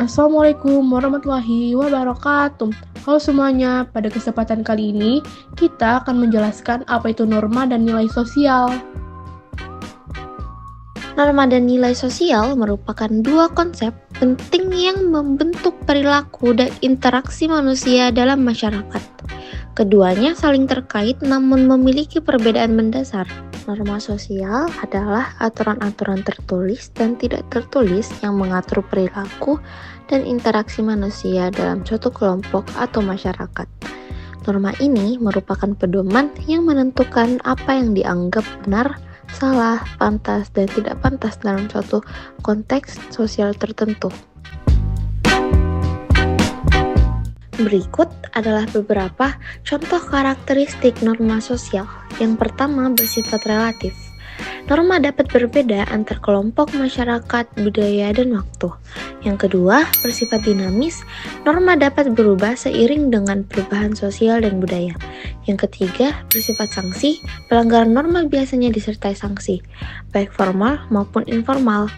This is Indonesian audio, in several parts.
Assalamualaikum warahmatullahi wabarakatuh. Halo semuanya, pada kesempatan kali ini kita akan menjelaskan apa itu norma dan nilai sosial. Norma dan nilai sosial merupakan dua konsep penting yang membentuk perilaku dan interaksi manusia dalam masyarakat. Keduanya saling terkait namun memiliki perbedaan mendasar. Norma sosial adalah aturan-aturan tertulis dan tidak tertulis yang mengatur perilaku dan interaksi manusia dalam suatu kelompok atau masyarakat. Norma ini merupakan pedoman yang menentukan apa yang dianggap benar, salah, pantas, dan tidak pantas dalam suatu konteks sosial tertentu. Berikut adalah beberapa contoh karakteristik norma sosial. Yang pertama, bersifat relatif. Norma dapat berbeda antar kelompok masyarakat, budaya, dan waktu. Yang kedua, bersifat dinamis. Norma dapat berubah seiring dengan perubahan sosial dan budaya. Yang ketiga, bersifat sanksi. Pelanggaran norma biasanya disertai sanksi, baik formal maupun informal.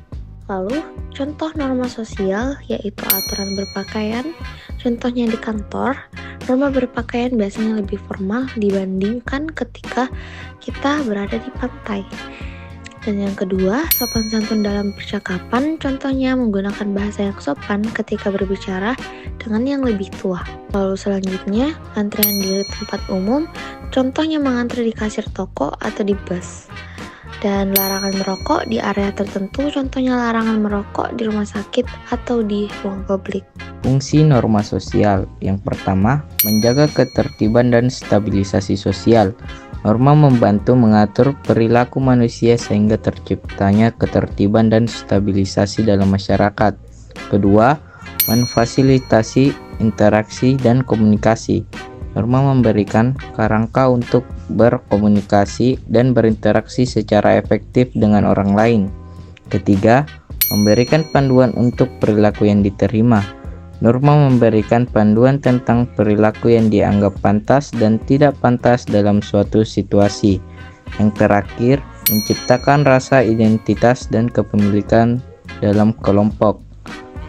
Lalu, contoh norma sosial yaitu aturan berpakaian. Contohnya di kantor, norma berpakaian biasanya lebih formal dibandingkan ketika kita berada di pantai. Dan yang kedua, sopan santun dalam percakapan. Contohnya menggunakan bahasa yang sopan ketika berbicara dengan yang lebih tua. Lalu selanjutnya, antrian di tempat umum. Contohnya mengantri di kasir toko atau di bus. Dan larangan merokok di area tertentu, contohnya larangan merokok di rumah sakit atau di ruang publik. Fungsi norma sosial. Yang pertama, menjaga ketertiban dan stabilisasi sosial. Norma membantu mengatur perilaku manusia sehingga terciptanya ketertiban dan stabilisasi dalam masyarakat. Kedua, memfasilitasi interaksi dan komunikasi. Norma memberikan kerangka untuk berkomunikasi dan berinteraksi secara efektif dengan orang lain. Ketiga, memberikan panduan untuk perilaku yang diterima. Norma memberikan panduan tentang perilaku yang dianggap pantas dan tidak pantas dalam suatu situasi. Yang terakhir, menciptakan rasa identitas dan kepemilikan dalam kelompok.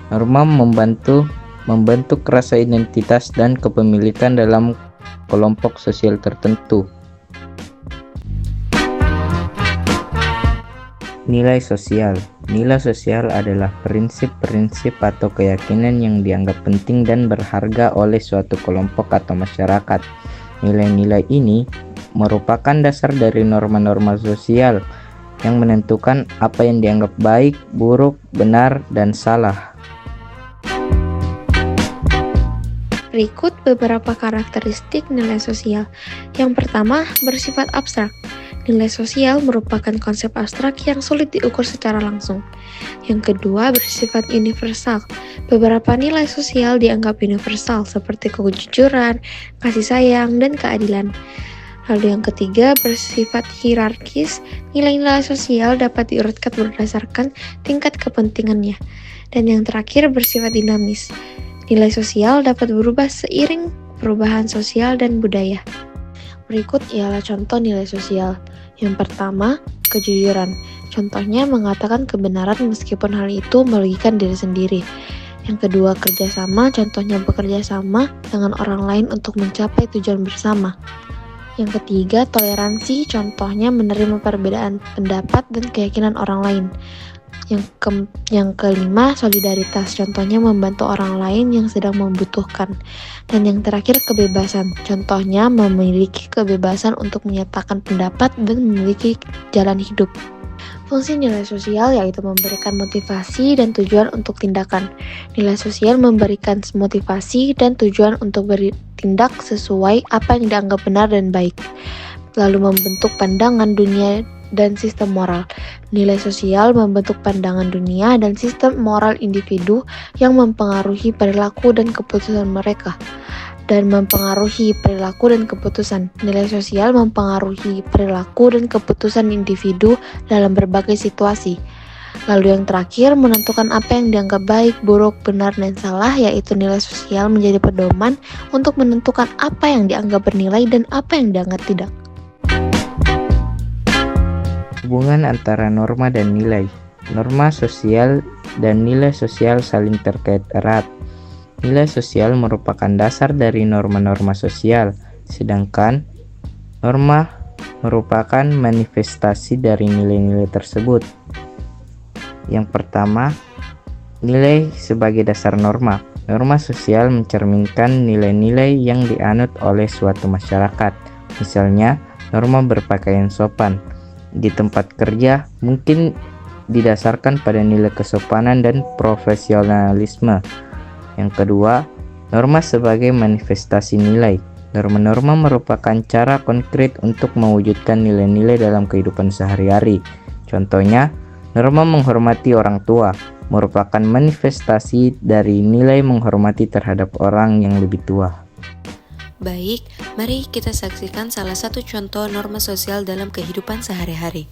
Norma membentuk rasa identitas dan kepemilikan dalam kelompok sosial tertentu. Nilai sosial. Nilai sosial adalah prinsip-prinsip atau keyakinan yang dianggap penting dan berharga oleh suatu kelompok atau masyarakat. Nilai-nilai ini merupakan dasar dari norma-norma sosial yang menentukan apa yang dianggap baik, buruk, benar, dan salah. Berikut beberapa karakteristik nilai sosial. Yang pertama, bersifat abstrak. Nilai sosial merupakan konsep abstrak yang sulit diukur secara langsung. Yang kedua, bersifat universal. Beberapa nilai sosial dianggap universal seperti kejujuran, kasih sayang, dan keadilan. Lalu yang ketiga, bersifat hierarkis. Nilai-nilai sosial dapat diurutkan berdasarkan tingkat kepentingannya. Dan yang terakhir, bersifat dinamis. Nilai sosial dapat berubah seiring perubahan sosial dan budaya. Berikut ialah contoh nilai sosial. Yang pertama, kejujuran. Contohnya mengatakan kebenaran meskipun hal itu merugikan diri sendiri. Yang kedua, kerjasama. Contohnya bekerja sama dengan orang lain untuk mencapai tujuan bersama. Yang ketiga, toleransi. Contohnya menerima perbedaan pendapat dan keyakinan orang lain. Yang kelima, solidaritas. Contohnya membantu orang lain yang sedang membutuhkan. Dan yang terakhir, kebebasan. Contohnya memiliki kebebasan untuk menyatakan pendapat dan memiliki jalan hidup. Fungsi nilai sosial yaitu memberikan motivasi dan tujuan untuk tindakan. Nilai sosial memberikan motivasi dan tujuan untuk bertindak sesuai apa yang dianggap benar dan baik. Lalu membentuk pandangan dunia dan sistem moral. Nilai sosial membentuk pandangan dunia dan sistem moral individu yang mempengaruhi perilaku dan keputusan mereka. Dan mempengaruhi perilaku dan keputusan. Nilai sosial mempengaruhi perilaku dan keputusan individu dalam berbagai situasi. Lalu yang terakhir, menentukan apa yang dianggap baik, buruk, benar, dan salah, yaitu nilai sosial menjadi pedoman untuk menentukan apa yang dianggap bernilai dan apa yang dianggap tidak. Hubungan antara norma dan nilai. Norma sosial dan nilai sosial saling terkait erat. Nilai sosial merupakan dasar dari norma-norma sosial, sedangkan norma merupakan manifestasi dari nilai-nilai tersebut. Yang pertama, nilai sebagai dasar norma. Norma sosial mencerminkan nilai-nilai yang dianut oleh suatu masyarakat. Misalnya, norma berpakaian sopan. Di tempat kerja mungkin didasarkan pada nilai kesopanan dan profesionalisme. Yang kedua, norma sebagai manifestasi nilai. Norma-norma merupakan cara konkret untuk mewujudkan nilai-nilai dalam kehidupan sehari-hari. Contohnya, norma menghormati orang tua merupakan manifestasi dari nilai menghormati terhadap orang yang lebih tua. Baik, mari kita saksikan salah satu contoh norma sosial dalam kehidupan sehari-hari.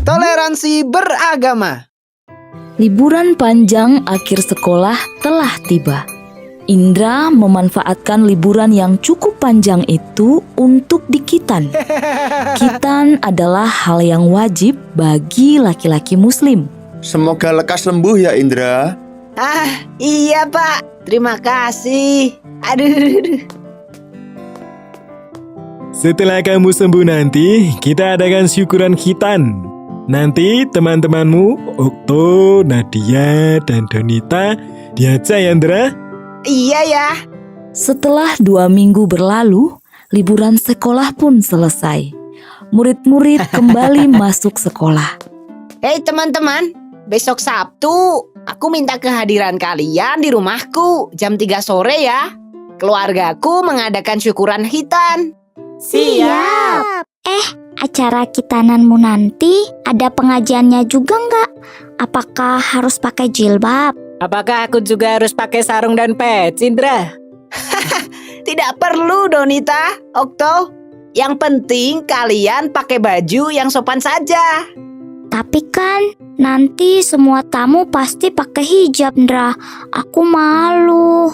Toleransi beragama. Liburan panjang akhir sekolah telah tiba. Indra memanfaatkan liburan yang cukup panjang itu untuk dikitan. Kitan adalah hal yang wajib bagi laki-laki muslim. Semoga lekas sembuh ya Indra. Iya Pak, terima kasih. Aduh. Setelah kamu sembuh nanti, kita adakan syukuran khitan. Nanti teman-temanmu, Okto, Nadia, dan Donita diajak ya Indra? Iya ya. Setelah 2 minggu berlalu, liburan sekolah pun selesai. Murid-murid kembali masuk sekolah. Hei teman-teman, besok Sabtu aku minta kehadiran kalian di rumahku jam 3 sore ya. Keluargaku mengadakan syukuran khitan. Siap. Acara kitananmu nanti ada pengajiannya juga nggak? Apakah harus pakai jilbab? Apakah aku juga harus pakai sarung dan peci, Indra? Tidak perlu Donita, Okto. Yang penting kalian pakai baju yang sopan saja. Tapi kan nanti semua tamu pasti pakai hijab, Ndra. Aku malu.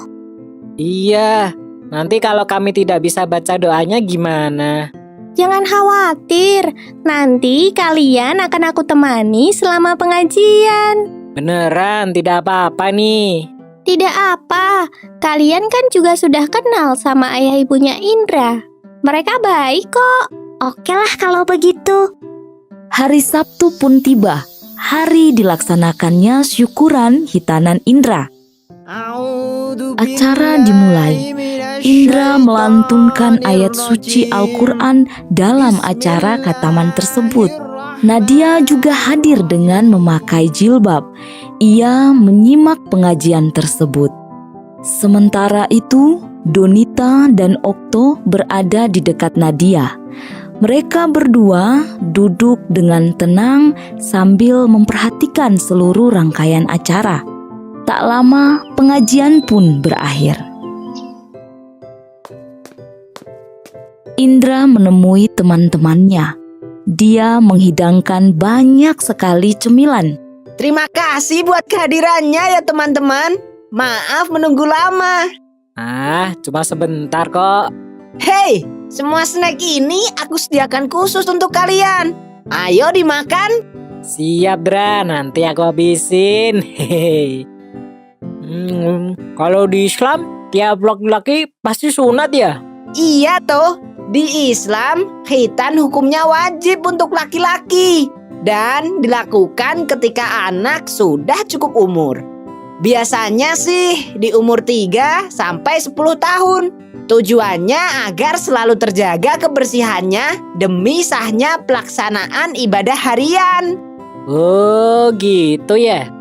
Iya, nanti kalau kami tidak bisa baca doanya gimana? Jangan khawatir, nanti kalian akan aku temani selama pengajian. Beneran, tidak apa-apa nih. Tidak apa, kalian kan juga sudah kenal sama ayah ibunya Indra. Mereka baik kok. Oke lah kalau begitu. Hari Sabtu pun tiba. Hari dilaksanakannya syukuran hitanan Indra. Acara dimulai. Indra melantunkan ayat suci Al-Quran dalam acara khataman tersebut. Nadia juga hadir dengan memakai jilbab. Ia menyimak pengajian tersebut. Sementara itu, Donita dan Okto berada di dekat Nadia. Mereka berdua duduk dengan tenang sambil memperhatikan seluruh rangkaian acara. Tak lama, pengajian pun berakhir. Indra menemui teman-temannya. Dia menghidangkan banyak sekali cemilan. Terima kasih buat kehadirannya ya teman-teman. Maaf menunggu lama. Cuma sebentar kok. Hei, semua snack ini aku sediakan khusus untuk kalian. Ayo dimakan. Siap, Dra, nanti aku habisin. Kalau di Islam, tiap laki-laki pasti sunat ya? Iya toh, di Islam, khitan hukumnya wajib untuk laki-laki dan dilakukan ketika anak sudah cukup umur. Biasanya sih di umur 3 sampai 10 tahun. Tujuannya agar selalu terjaga kebersihannya demi sahnya pelaksanaan ibadah harian. Oh gitu ya.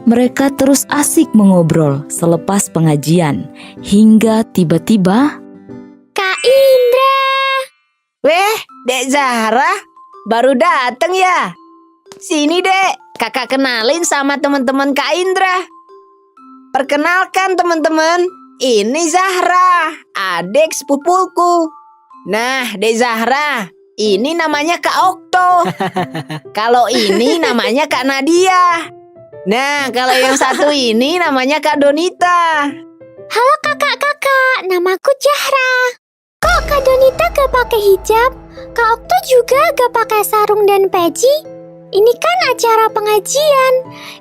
Mereka terus asik mengobrol selepas pengajian hingga tiba-tiba Kak Indra. Weh, Dek Zahra, baru dateng ya? Sini Dek, kakak kenalin sama teman-teman Kak Indra. Perkenalkan teman-teman, ini Zahra, adik sepupuku. Nah, Dek Zahra, ini namanya Kak Okto. Kalau ini namanya Kak Nadia. Nah, kalau yang satu ini namanya Kak Donita. Halo kakak-kakak, namaku Zahra. Kok Kak Donita gak pakai hijab? Kak Okto juga gak pakai sarung dan peci? Ini kan acara pengajian.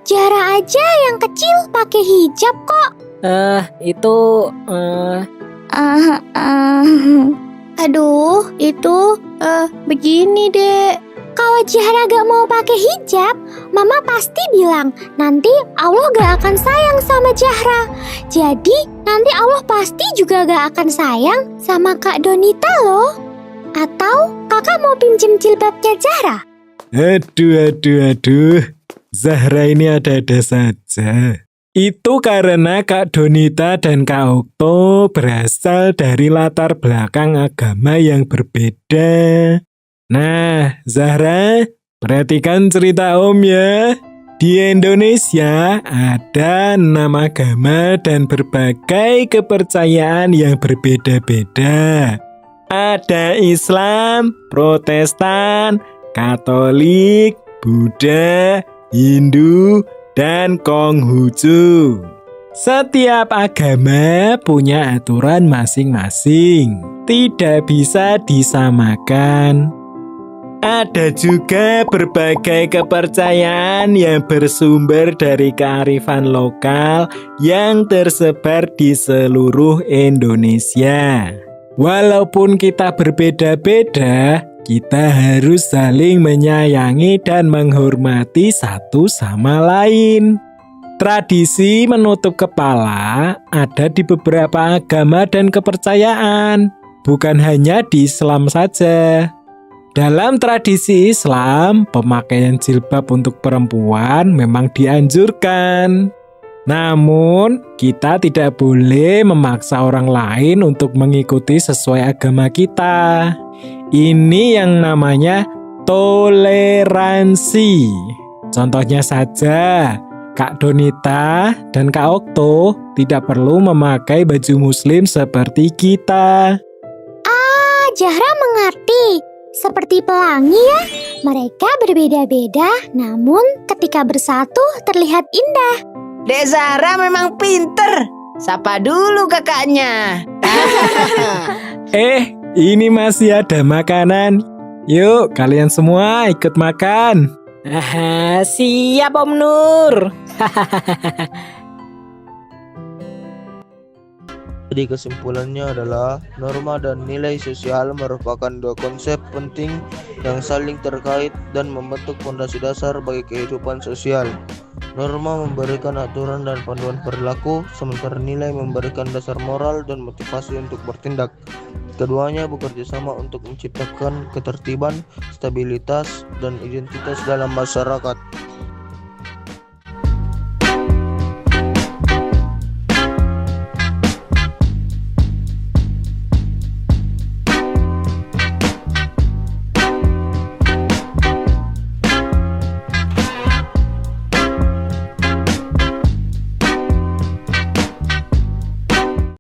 Zahra aja yang kecil pakai hijab kok. Aduh, itu begini, Dek. Kalau Zahra gak mau pakai hijab, Mama pasti bilang nanti Allah gak akan sayang sama Zahra. Jadi nanti Allah pasti juga gak akan sayang sama Kak Donita loh. Atau kakak mau pinjem jilbabnya Zahra? Aduh. Zahra ini ada-ada saja. Itu karena Kak Donita dan Kak Okto berasal dari latar belakang agama yang berbeda. Nah, Zahra, perhatikan cerita Om ya. Di Indonesia ada 6 agama dan berbagai kepercayaan yang berbeda-beda. Ada Islam, Protestan, Katolik, Buddha, Hindu, dan Konghucu. Setiap agama punya aturan masing-masing, tidak bisa disamakan. Ada juga berbagai kepercayaan yang bersumber dari kearifan lokal yang tersebar di seluruh Indonesia. Walaupun kita berbeda-beda, kita harus saling menyayangi dan menghormati satu sama lain. Tradisi menutup kepala ada di beberapa agama dan kepercayaan, bukan hanya di Islam saja. Dalam tradisi Islam, pemakaian jilbab untuk perempuan memang dianjurkan. Namun, kita tidak boleh memaksa orang lain untuk mengikuti sesuai agama kita. Ini yang namanya toleransi. Contohnya saja, Kak Donita dan Kak Okto tidak perlu memakai baju muslim seperti kita. Zahra mengerti. Seperti pelangi ya, mereka berbeda-beda, namun ketika bersatu terlihat indah. Dek Zahra memang pinter. Sapa dulu kakaknya. Ini masih ada makanan. Yuk, kalian semua ikut makan. Siap Om Nur. Jadi kesimpulannya adalah norma dan nilai sosial merupakan dua konsep penting yang saling terkait dan membentuk fondasi dasar bagi kehidupan sosial. Norma memberikan aturan dan panduan perilaku, sementara nilai memberikan dasar moral dan motivasi untuk bertindak. Keduanya bekerja sama untuk menciptakan ketertiban, stabilitas, dan identitas dalam masyarakat.